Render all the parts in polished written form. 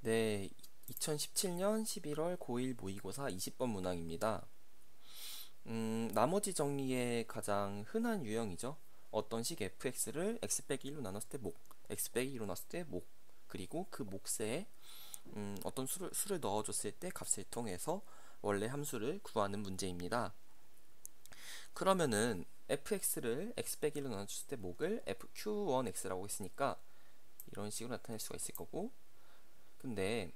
네, 2017년 11월 고1 모의고사 20번 문항입니다. 나머지 정리의 가장 흔한 유형이죠. 어떤 식 fx를 x 빼기 1로 나눴을 때 목, x 빼기 2로 나눴을 때 목, 그리고 그 몫에 어떤 수를 넣어줬을 때 값을 통해서 원래 함수를 구하는 문제입니다. 그러면은 fx를 x 빼기 1로 나눠줬을 때 목을 fq1x라고 했으니까 이런 식으로 나타낼 수가 있을 거고, 근데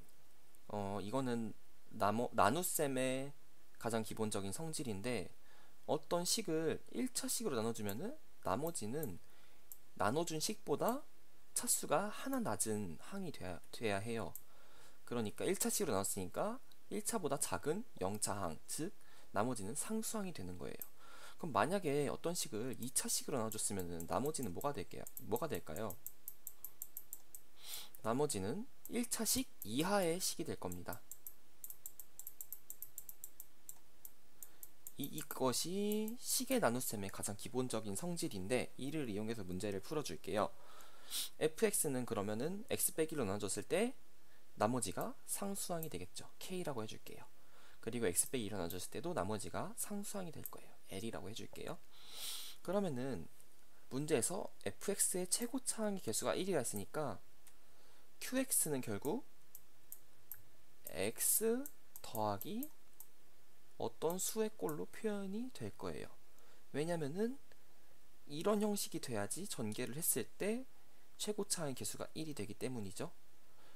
이거는 나눗셈의 가장 기본적인 성질인데, 어떤 식을 1차식으로 나눠주면은 나머지는 나눠준 식보다 차수가 하나 낮은 항이 돼야 해요. 그러니까 1차식으로 나눴으니까 1차보다 작은 0차항, 즉 나머지는 상수항이 되는 거예요. 그럼 만약에 어떤 식을 2차식으로 나눠줬으면 나머지는 뭐가 될까요? 나머지는 1차식 이하의 식이 될 겁니다. 이것이 식의 나눗셈의 가장 기본적인 성질인데, 이를 이용해서 문제를 풀어줄게요. fx는 그러면은 x 빼기로 나눠줬을 때 나머지가 상수항이 되겠죠. k라고 해줄게요. 그리고 x 빼기 2로 나눠줬을 때도 나머지가 상수항이 될 거예요. l이라고 해줄게요. 그러면은 문제에서 fx의 최고차항의 개수가 1이라 했으니까 qx는 결국 x 더하기 어떤 수의 꼴로 표현이 될 거예요. 왜냐면은 이런 형식이 돼야지 전개를 했을 때 최고차항의 개수가 1이 되기 때문이죠.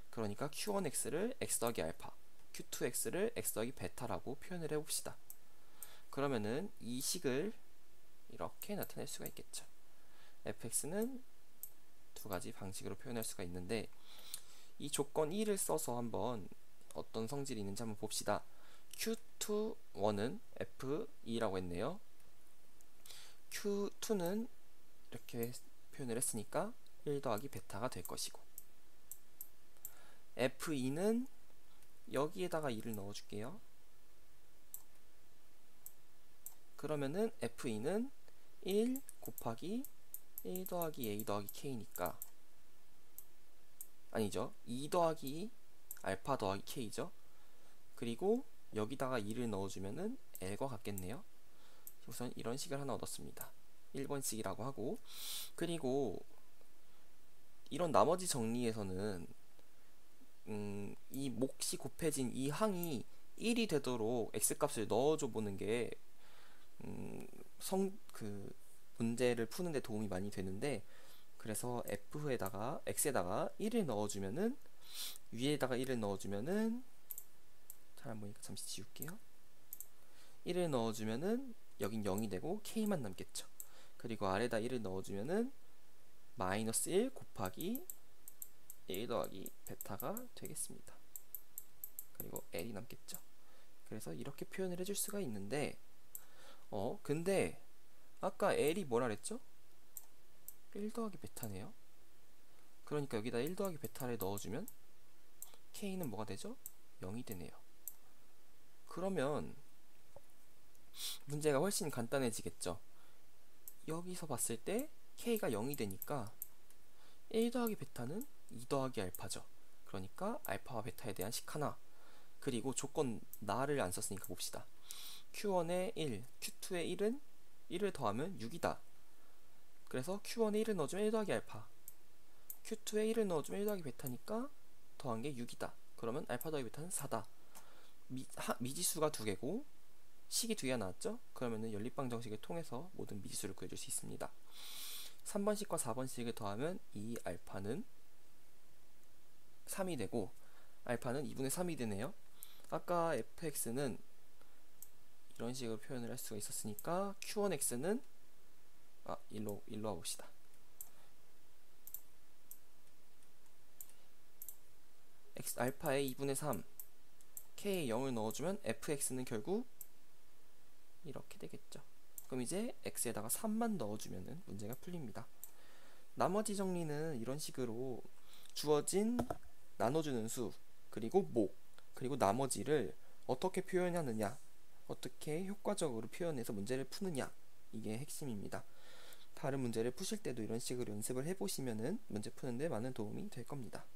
그러니까 q1x를 x 더하기 알파, q2x를 x 더하기 베타라고 표현을 해봅시다. 그러면은 이 식을 이렇게 나타낼 수가 있겠죠. fx는 두 가지 방식으로 표현할 수가 있는데, 이 조건 1을 써서 한번 어떤 성질이 있는지 한번 봅시다. Q2는 F2라고 했네요. Q2는 이렇게 표현을 했으니까 1 더하기 베타가 될 것이고, F2는 여기에다가 2를 넣어줄게요. 그러면은 F2는 1 곱하기 1 더하기 A 더하기 K니까, 아니죠, 2 더하기 알파 더하기 K죠. 그리고 여기다가 2를 넣어주면은 L과 같겠네요. 우선 이런 식을 하나 얻었습니다. 1번식이라고 하고, 그리고 이런 나머지 정리에서는 이 몫이 곱해진 이 항이 1이 되도록 x값을 넣어줘 보는 게 문제를 푸는데 도움이 많이 되는데, 그래서 f에다가 x에다가 1을 넣어주면은, 위에다가 1을 넣어주면은, 잘 안 보니까 잠시 지울게요. 1을 넣어주면은 여긴 0이 되고 k만 남겠죠. 그리고 아래다 1을 넣어주면은 마이너스 1 곱하기 1 더하기 베타가 되겠습니다. 그리고 l이 남겠죠. 그래서 이렇게 표현을 해줄 수가 있는데, 근데 아까 l이 뭐라 그랬죠? 1 더하기 베타네요. 그러니까 여기다 1 더하기 베타를 넣어주면 k는 뭐가 되죠? 0이 되네요. 그러면 문제가 훨씬 간단해지겠죠. 여기서 봤을 때 k가 0이 되니까 1 더하기 베타는 2 더하기 알파죠. 그러니까 알파와 베타에 대한 식 하나, 그리고 조건 나를 안 썼으니까 봅시다. q1에 1, q2에 1은 1을 더하면 6이다. 그래서 q1에 1을 넣어주면 1 더하기 알파, q2에 1을 넣어주면 1 더하기 베타니까 더한 게 6이다. 그러면 알파 더하기 베타는 4다. 미지수가 두 개고 식이 두 개가 나왔죠? 그러면은 연립방 정식을 통해서 모든 미지수를 구해줄 수 있습니다. 3번식과 4번식을 더하면 이 알파는 3이 되고 알파는 2분의 3이 되네요. 아까 fx는 이런 식으로 표현을 할 수가 있었으니까 q1x는 일로 와봅시다. 알파에 2분의 3, k에 0을 넣어주면 fx는 결국 이렇게 되겠죠. 그럼 이제 x에다가 3만 넣어주면 문제가 풀립니다. 나머지 정리는 이런 식으로 주어진 나눠주는 수, 그리고 목, 그리고 나머지를 어떻게 표현하느냐, 어떻게 효과적으로 표현해서 문제를 푸느냐, 이게 핵심입니다. 다른 문제를 푸실 때도 이런 식으로 연습을 해보시면은 문제 푸는데 많은 도움이 될 겁니다.